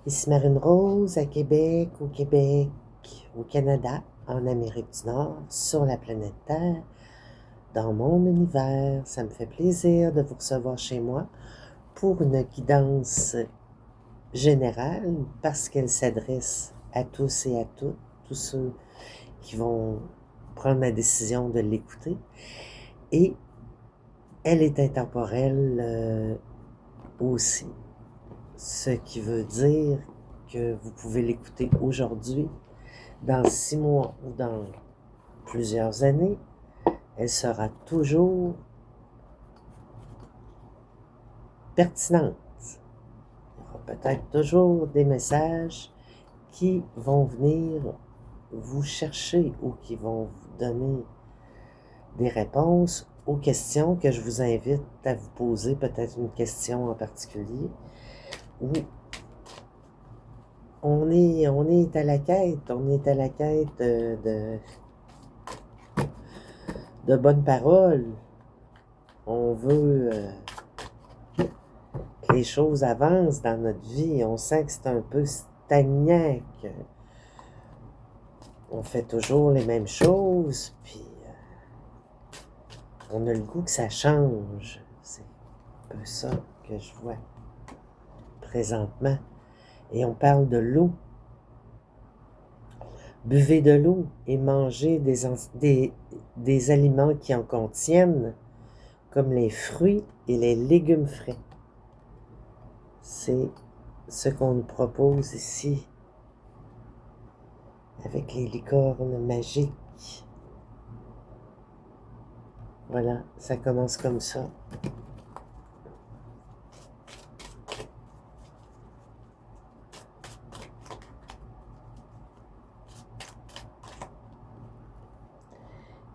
Ici Marine Rose à Québec, au Canada, en Amérique du Nord, sur la planète Terre, dans mon univers. Ça me fait plaisir de vous recevoir chez moi pour une guidance générale parce qu'elle s'adresse à tous et à toutes, tous ceux qui vont prendre la décision de l'écouter. Et elle est intemporelle aussi, ce qui veut dire que vous pouvez l'écouter aujourd'hui, dans 6 mois ou dans plusieurs années, elle sera toujours pertinente. Il y aura peut-être toujours des messages qui vont venir vous chercher ou qui vont vous donner des réponses aux questions que je vous invite à vous poser, peut-être une question en particulier, où on est à la quête, de bonnes paroles. On veut que les choses avancent dans notre vie. On sent que c'est un peu stagnant, on fait toujours les mêmes choses, puis on a le goût que ça change. C'est un peu ça que je vois présentement. Et on parle de l'eau. Buvez de l'eau et mangez des aliments qui en contiennent, comme les fruits et les légumes frais. C'est ce qu'on nous propose ici, avec les licornes magiques. Voilà, ça commence comme ça.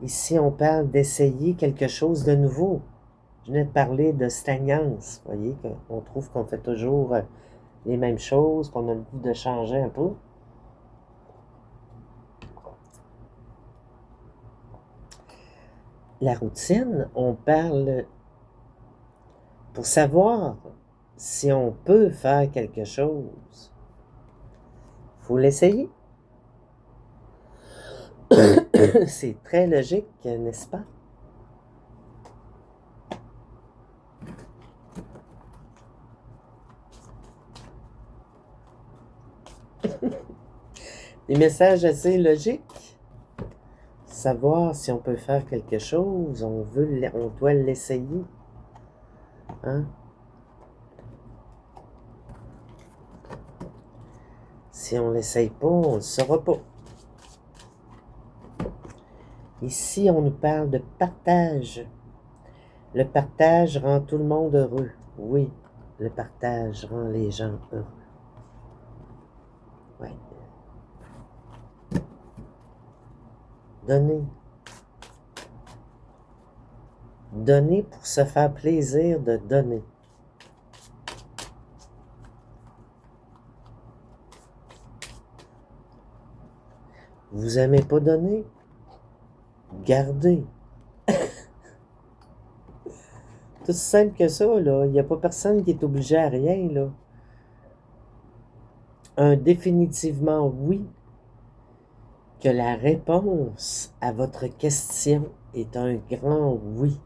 Ici, on parle d'essayer quelque chose de nouveau. Je venais de parler de stagnance. Vous voyez, qu'on trouve qu'on fait toujours les mêmes choses, qu'on a le goût de changer un peu. La routine, on parle pour savoir si on peut faire quelque chose. Il faut l'essayer. C'est très logique, n'est-ce pas? Des messages assez logiques. Savoir si on peut faire quelque chose, on doit l'essayer. Hein? Si on ne l'essaye pas, on ne le saura pas. Ici, on nous parle de partage. Le partage rend tout le monde heureux. Oui, le partage rend les gens heureux. Oui. Donner. Donner pour se faire plaisir de donner. Vous aimez pas donner? Gardez. Tout simple que ça, là. Il n'y a pas personne qui est obligé à rien, là. Un définitivement oui, que la réponse à votre question est un grand oui.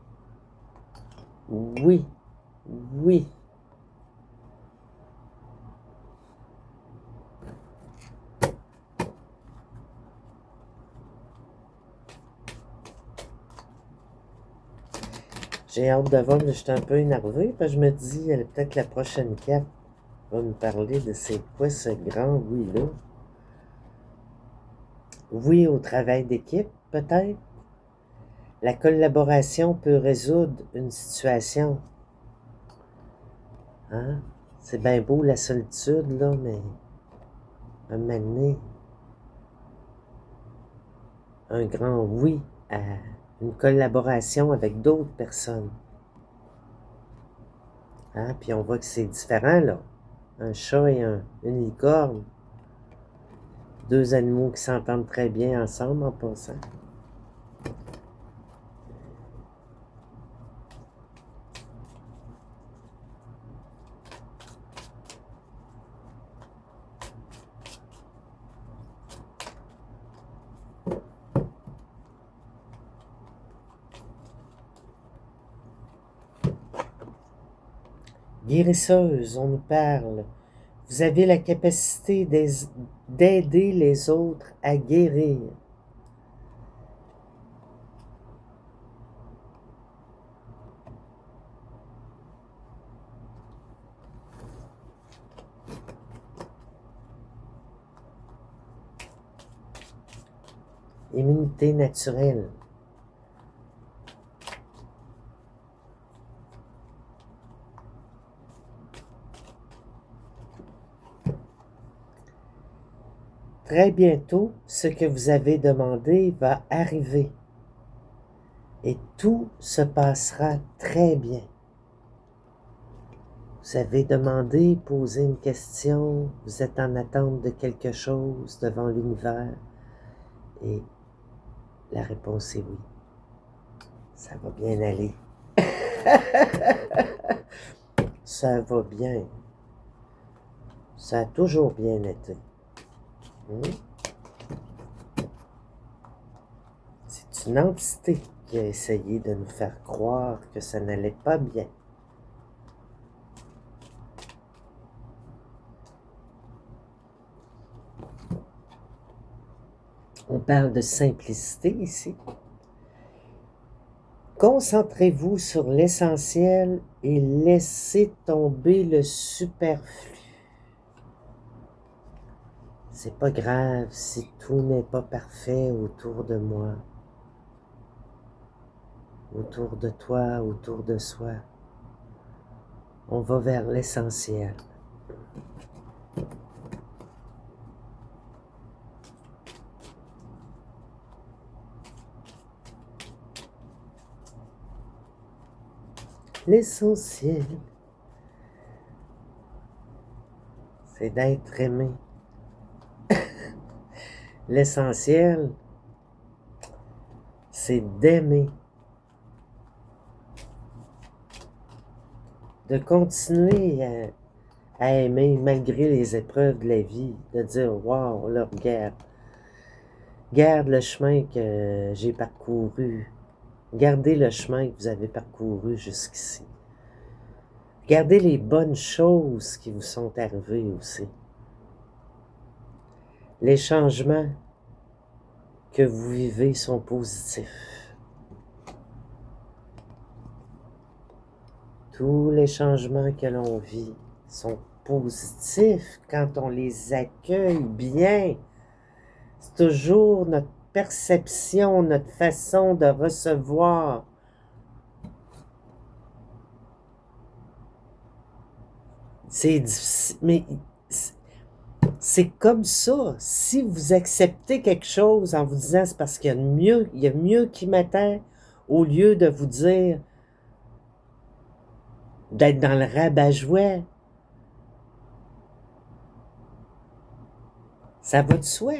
Oui. Oui. J'ai hâte de voir, mais je suis un peu énervée, parce que je me dis, peut-être la prochaine carte va me parler de c'est quoi ce grand oui-là. Oui au travail d'équipe, peut-être. La collaboration peut résoudre une situation. Hein? C'est bien beau la solitude, là, mais à un moment donné, un grand oui à une collaboration avec d'autres personnes. Hein? Puis on voit que c'est différent, là. Un chat et une licorne. Deux animaux qui s'entendent très bien ensemble en passant. Guérisseuse, on nous parle. Vous avez la capacité d'aider les autres à guérir. Immunité naturelle. Très bientôt, ce que vous avez demandé va arriver et tout se passera très bien. Vous avez demandé, posé une question, vous êtes en attente de quelque chose devant l'univers et la réponse est oui. Ça va bien aller. Ça va bien. Ça a toujours bien été. C'est une entité qui a essayé de nous faire croire que ça n'allait pas bien. On parle de simplicité ici. Concentrez-vous sur l'essentiel et laissez tomber le superflu. C'est pas grave si tout n'est pas parfait autour de moi, autour de toi, autour de soi. On va vers l'essentiel. L'essentiel, c'est d'être aimé. L'essentiel, c'est d'aimer. De continuer à aimer malgré les épreuves de la vie. De dire, wow, là, regarde le chemin que j'ai parcouru. Gardez le chemin que vous avez parcouru jusqu'ici. Gardez les bonnes choses qui vous sont arrivées aussi. Les changements que vous vivez sont positifs. Tous les changements que l'on vit sont positifs quand on les accueille bien. C'est toujours notre perception, notre façon de recevoir. C'est difficile, mais c'est comme ça. Si vous acceptez quelque chose en vous disant c'est parce qu'il y a mieux qui m'attend, au lieu de vous dire d'être dans le rabat-joie, ça va de soi.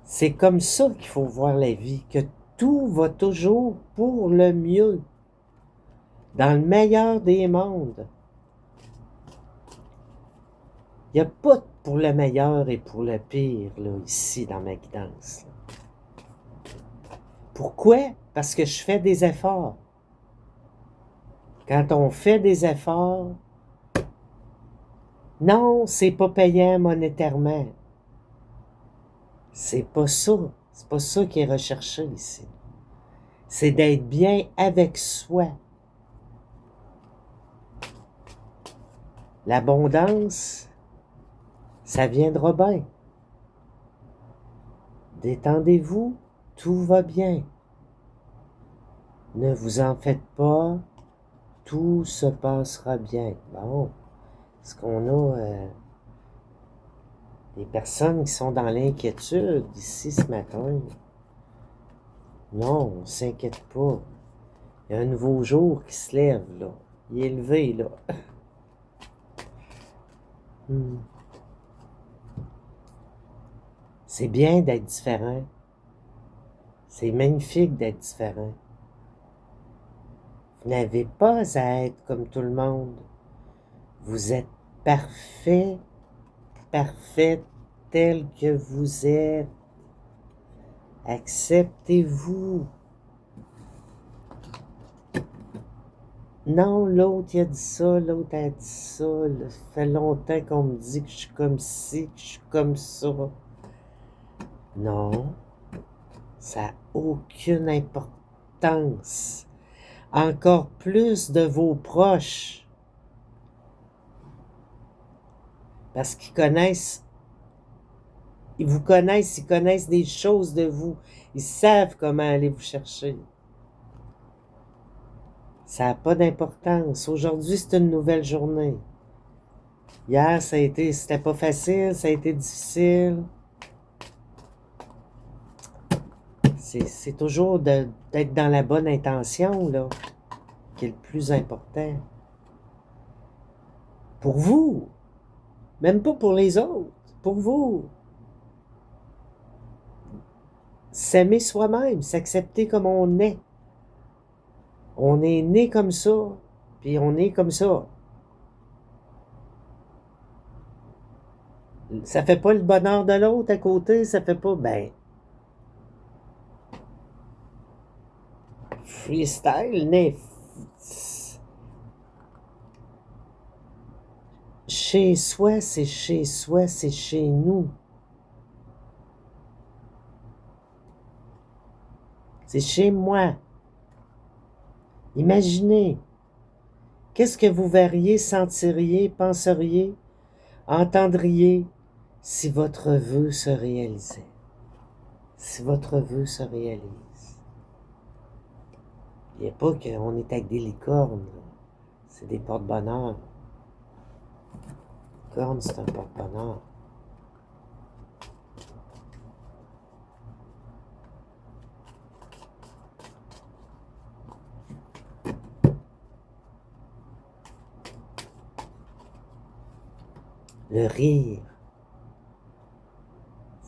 C'est comme ça qu'il faut voir la vie, que tout va toujours pour le mieux, dans le meilleur des mondes. Il n'y a pas pour le meilleur et pour le pire, là, ici, dans ma guidance. Pourquoi? Parce que je fais des efforts. Quand on fait des efforts, non, c'est pas payant monétairement. C'est pas ça. C'est pas ça qui est recherché ici. C'est d'être bien avec soi. L'abondance, ça viendra bien. Détendez-vous, tout va bien. Ne vous en faites pas, tout se passera bien. Bon, est-ce qu'on a des personnes qui sont dans l'inquiétude ici ce matin? Non, on ne s'inquiète pas. Il y a un nouveau jour qui se lève, là. Il est levé, là. C'est bien d'être différent. C'est magnifique d'être différent. Vous n'avez pas à être comme tout le monde. Vous êtes parfait, parfaite tel que vous êtes. Acceptez-vous. Non, l'autre, il a dit ça, l'autre a dit ça. Là, ça fait longtemps qu'on me dit que je suis comme ci, que je suis comme ça. Non, ça n'a aucune importance. Encore plus de vos proches. Parce qu'ils connaissent, ils vous connaissent, ils connaissent des choses de vous. Ils savent comment aller vous chercher. Ça n'a pas d'importance. Aujourd'hui, c'est une nouvelle journée. Hier, c'était pas facile, ça a été difficile. C'est toujours d'être dans la bonne intention, là, qui est le plus important. Pour vous. Même pas pour les autres. Pour vous. S'aimer soi-même, s'accepter comme on est. On est né comme ça, puis on est comme ça. Ça fait pas le bonheur de l'autre à côté, ça fait pas, ben, freestyle, né. Chez soi, c'est chez soi, c'est chez nous. C'est chez moi. Imaginez, qu'est-ce que vous verriez, sentiriez, penseriez, entendriez si votre vœu se réalisait. Si votre vœu se réalise. Il n'y a pas qu'on est avec des licornes. C'est des porte-bonheur. Licorne, c'est un porte-bonheur. Le rire.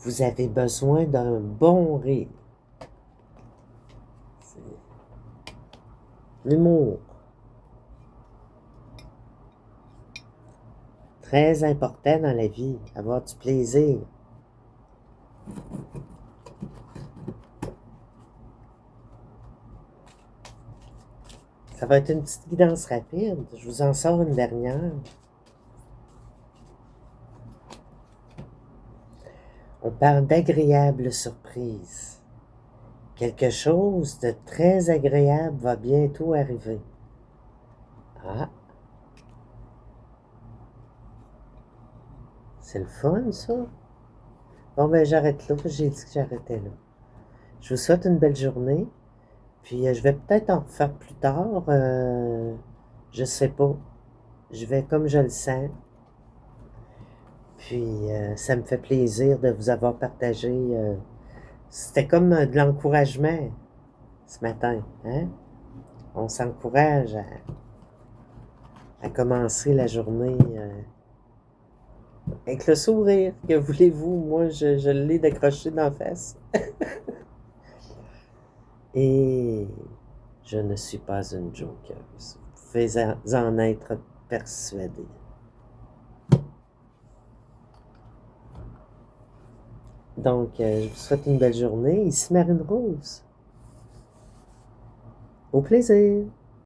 Vous avez besoin d'un bon rire. L'humour. Très important dans la vie. Avoir du plaisir. Ça va être une petite guidance rapide. Je vous en sors une dernière. On parle d'agréables surprises. Quelque chose de très agréable va bientôt arriver. Ah! C'est le fun, ça? Bon, ben j'arrête là. J'ai dit que j'arrêtais là. Je vous souhaite une belle journée. Puis je vais peut-être en refaire plus tard. Je sais pas. Je vais comme je le sens. Puis ça me fait plaisir de vous avoir partagé. C'était comme de l'encouragement ce matin. Hein? On s'encourage à commencer la journée avec le sourire. Que voulez-vous? Moi, je l'ai décroché d'en face. Et je ne suis pas une jokeuse. Vous pouvez en être persuadé. Donc, je vous souhaite une belle journée. Ici Marine Rose. Au plaisir.